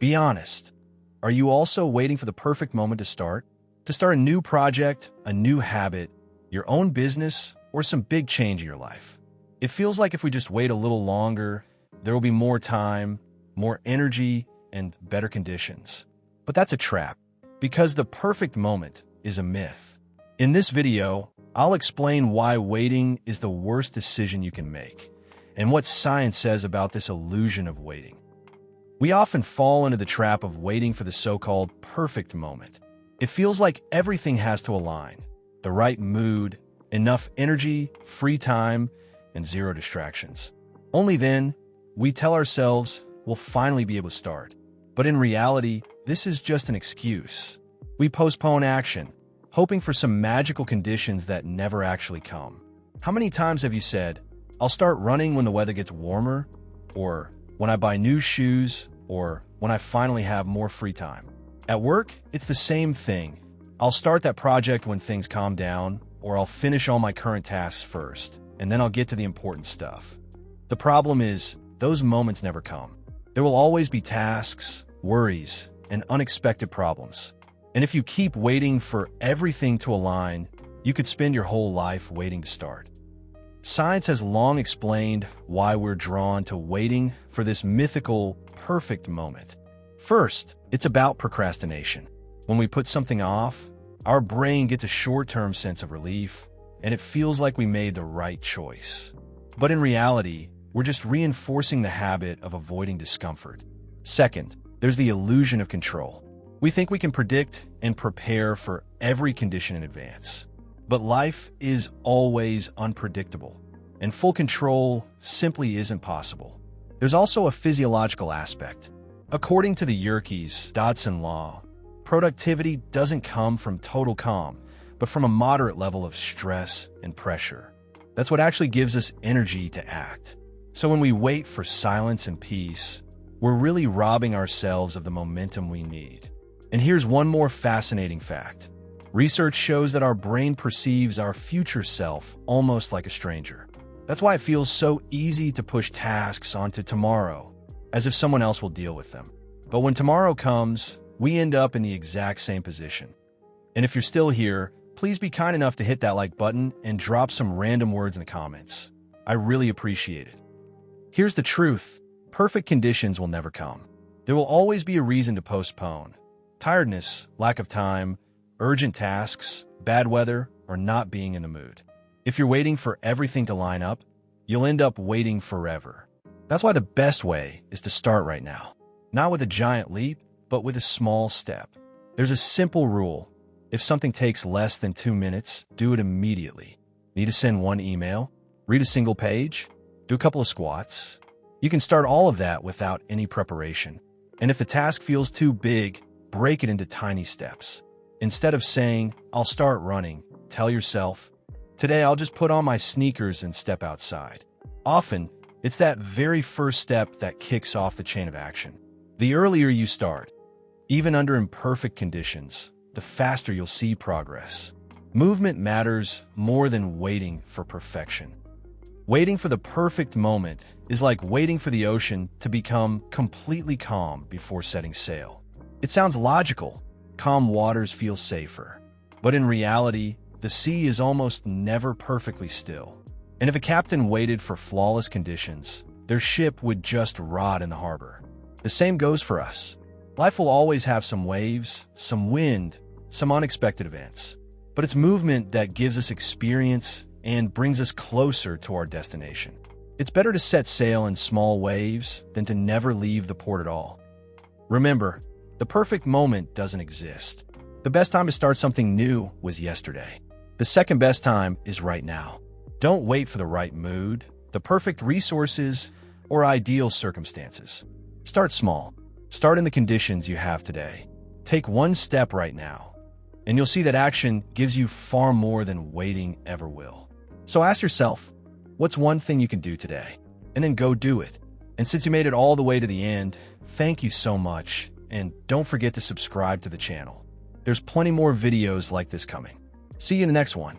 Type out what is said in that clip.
Be honest. Are you also waiting for the perfect moment to start? To start a new project, a new habit, your own business, or some big change in your life? It feels like if we just wait a little longer, there will be more time, more energy, and better conditions. But that's a trap, because the perfect moment is a myth. In this video, I'll explain why waiting is the worst decision you can make, and what science says about this illusion of waiting. We often fall into the trap of waiting for the so-called perfect moment. It feels like everything has to align: the right mood, enough energy, free time, and zero distractions. Only then, we tell ourselves we'll finally be able to start. But in reality, this is just an excuse. We postpone action, hoping for some magical conditions that never actually come. How many times have you said, "I'll start running when the weather gets warmer," or "when I buy new shoes," or "when I finally have more free time"? At work, it's the same thing. "I'll start that project when things calm down," or "I'll finish all my current tasks first, and then I'll get to the important stuff." The problem is, those moments never come. There will always be tasks, worries, and unexpected problems. And if you keep waiting for everything to align, you could spend your whole life waiting to start. Science has long explained why we're drawn to waiting for this mythical, perfect moment. First, it's about procrastination. When we put something off, our brain gets a short-term sense of relief, and it feels like we made the right choice. But in reality, we're just reinforcing the habit of avoiding discomfort. Second, there's the illusion of control. We think we can predict and prepare for every condition in advance. But life is always unpredictable, and full control simply isn't possible. There's also a physiological aspect. According to the Yerkes-Dodson law, productivity doesn't come from total calm, but from a moderate level of stress and pressure. That's what actually gives us energy to act. So when we wait for silence and peace, we're really robbing ourselves of the momentum we need. And here's one more fascinating fact. Research shows that our brain perceives our future self almost like a stranger. That's why it feels so easy to push tasks onto tomorrow, as if someone else will deal with them. But when tomorrow comes, we end up in the exact same position. And if you're still here, please be kind enough to hit that like button and drop some random words in the comments. I really appreciate it. Here's the truth. Perfect conditions will never come. There will always be a reason to postpone. Tiredness, lack of time, urgent tasks, bad weather, or not being in the mood. If you're waiting for everything to line up, you'll end up waiting forever. That's why the best way is to start right now. Not with a giant leap, but with a small step. There's a simple rule. If something takes less than 2 minutes, do it immediately. Need to send one email? Read a single page? Do a couple of squats? You can start all of that without any preparation. And if the task feels too big, break it into tiny steps. Instead of saying, "I'll start running," tell yourself, "Today I'll just put on my sneakers and step outside." Often, it's that very first step that kicks off the chain of action. The earlier you start, even under imperfect conditions, the faster you'll see progress. Movement matters more than waiting for perfection. Waiting for the perfect moment is like waiting for the ocean to become completely calm before setting sail. It sounds logical. Calm waters feel safer. But in reality, the sea is almost never perfectly still. And if a captain waited for flawless conditions, their ship would just rot in the harbor. The same goes for us. Life will always have some waves, some wind, some unexpected events. But it's movement that gives us experience and brings us closer to our destination. It's better to set sail in small waves than to never leave the port at all. Remember, the perfect moment doesn't exist. The best time to start something new was yesterday. The second best time is right now. Don't wait for the right mood, the perfect resources, or ideal circumstances. Start small. Start in the conditions you have today. Take one step right now, and you'll see that action gives you far more than waiting ever will. So ask yourself, what's one thing you can do today? And then go do it. And since you made it all the way to the end, thank you so much, and don't forget to subscribe to the channel. There's plenty more videos like this coming. See you in the next one.